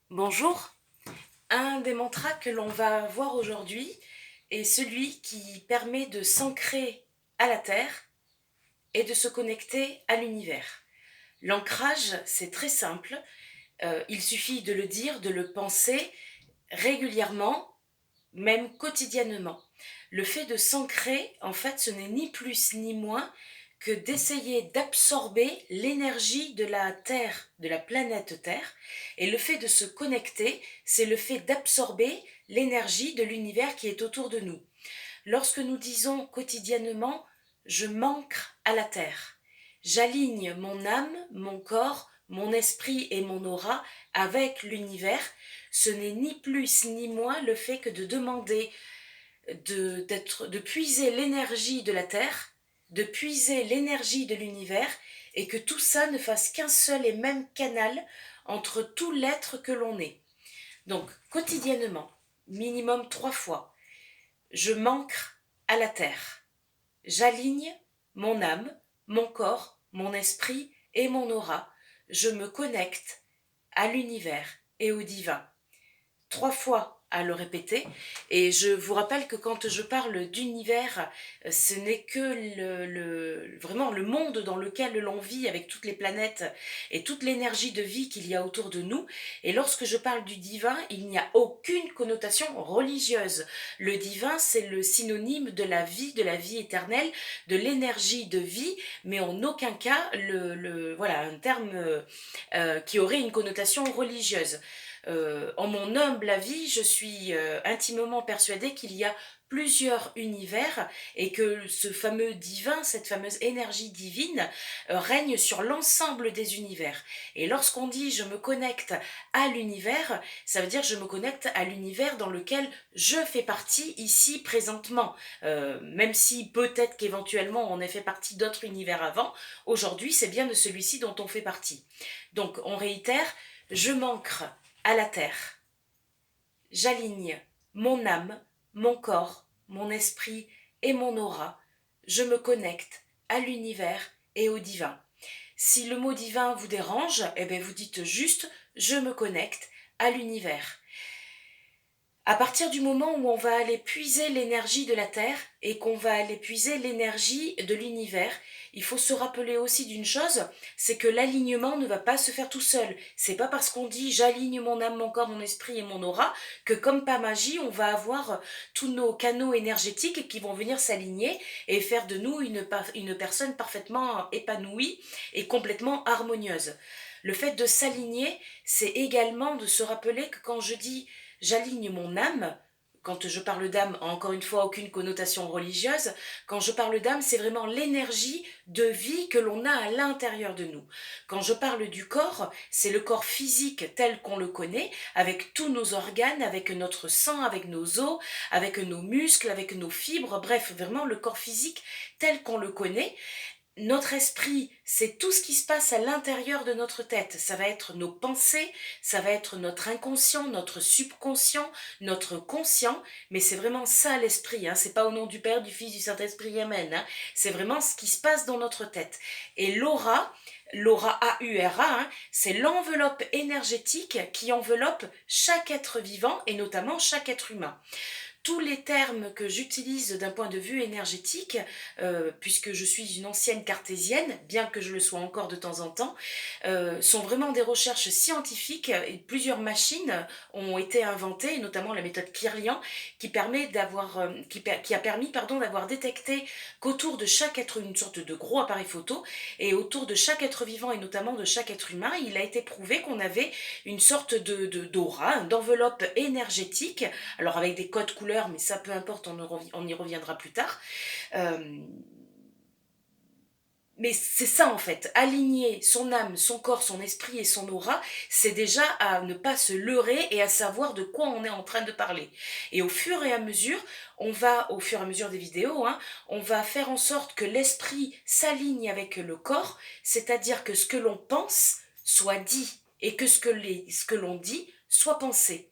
Bonjour. Un des mantras que l'on va voir aujourd'hui est celui qui permet de s'ancrer à la terre et de se connecter à l'univers. L'ancrage, c'est très simple. Il suffit de le dire, de le penser régulièrement, même quotidiennement. Le fait de s'ancrer, en fait, ce n'est ni plus ni moins que d'essayer d'absorber l'énergie de la Terre, de la planète Terre. Et le fait de se connecter, c'est le fait d'absorber l'énergie de l'univers qui est autour de nous. Lorsque nous disons quotidiennement je m'ancre à la Terre, j'aligne mon âme, mon corps, mon esprit et mon aura avec l'univers, ce n'est ni plus ni moins le fait que de demander de puiser l'énergie de la Terre, de puiser l'énergie de l'univers, et que tout ça ne fasse qu'un seul et même canal entre tout l'être que l'on est. Donc, quotidiennement, minimum 3 fois, je m'ancre à la Terre. J'aligne mon âme, mon corps, mon esprit et mon aura. Je me connecte à l'univers et au divin. 3 fois à le répéter. Et je vous rappelle que quand je parle d'univers, ce n'est que vraiment le monde dans lequel l'on vit avec toutes les planètes et toute l'énergie de vie qu'il y a autour de nous. Et lorsque je parle du divin, il n'y a aucune connotation religieuse. Le divin, c'est le synonyme de la vie éternelle, de l'énergie de vie, mais en aucun cas voilà, un terme qui aurait une connotation religieuse. En mon humble avis, je suis intimement persuadée qu'il y a plusieurs univers et que ce fameux divin, cette fameuse énergie divine, règne sur l'ensemble des univers. Et lorsqu'on dit je me connecte à l'univers, ça veut dire je me connecte à l'univers dans lequel je fais partie ici présentement. Même si peut-être qu'éventuellement on ait fait partie d'autres univers avant, aujourd'hui c'est bien de celui-ci dont on fait partie. Donc on réitère, je m'ancre à la terre. J'aligne mon âme, mon corps, mon esprit et mon aura. Je me connecte à l'univers et au divin. Si le mot divin vous dérange, eh bien vous dites juste je me connecte à l'univers. À partir du moment où on va aller puiser l'énergie de la Terre et qu'on va aller puiser l'énergie de l'univers, il faut se rappeler aussi d'une chose, c'est que l'alignement ne va pas se faire tout seul. C'est pas parce qu'on dit j'aligne mon âme, mon corps, mon esprit et mon aura que comme par magie, on va avoir tous nos canaux énergétiques qui vont venir s'aligner et faire de nous une personne parfaitement épanouie et complètement harmonieuse. Le fait de s'aligner, c'est également de se rappeler que quand je dis j'aligne mon âme, quand je parle d'âme, encore une fois, aucune connotation religieuse, quand je parle d'âme, c'est vraiment l'énergie de vie que l'on a à l'intérieur de nous. Quand je parle du corps, c'est le corps physique tel qu'on le connaît, avec tous nos organes, avec notre sang, avec nos os, avec nos muscles, avec nos fibres, bref, vraiment le corps physique tel qu'on le connaît. Notre esprit, c'est tout ce qui se passe à l'intérieur de notre tête. Ça va être nos pensées, ça va être notre inconscient, notre subconscient, notre conscient, mais c'est vraiment ça l'esprit, hein. C'est pas au nom du Père, du Fils, du Saint-Esprit, Amen, hein. C'est vraiment ce qui se passe dans notre tête. Et l'aura A-U-R-A, hein, c'est l'enveloppe énergétique qui enveloppe chaque être vivant et notamment chaque être humain. Tous les termes que j'utilise d'un point de vue énergétique, puisque je suis une ancienne cartésienne, bien que je le sois encore de temps en temps, sont vraiment des recherches scientifiques et plusieurs machines ont été inventées, notamment la méthode Kirlian, qui a permis d'avoir détecté qu'autour de chaque être, une sorte de gros appareil photo, et autour de chaque être vivant et notamment de chaque être humain, il a été prouvé qu'on avait une sorte d'aura, d'enveloppe énergétique, alors avec des codes couleurs, mais ça peu importe, on y reviendra plus tard. Euh, mais c'est ça en fait, aligner son âme, son corps, son esprit et son aura, c'est déjà à ne pas se leurrer et à savoir de quoi on est en train de parler. Et au fur et à mesure, au fur et à mesure des vidéos, hein, on va faire en sorte que l'esprit s'aligne avec le corps, c'est-à-dire que ce que l'on pense soit dit et que ce que l'on dit soit pensé.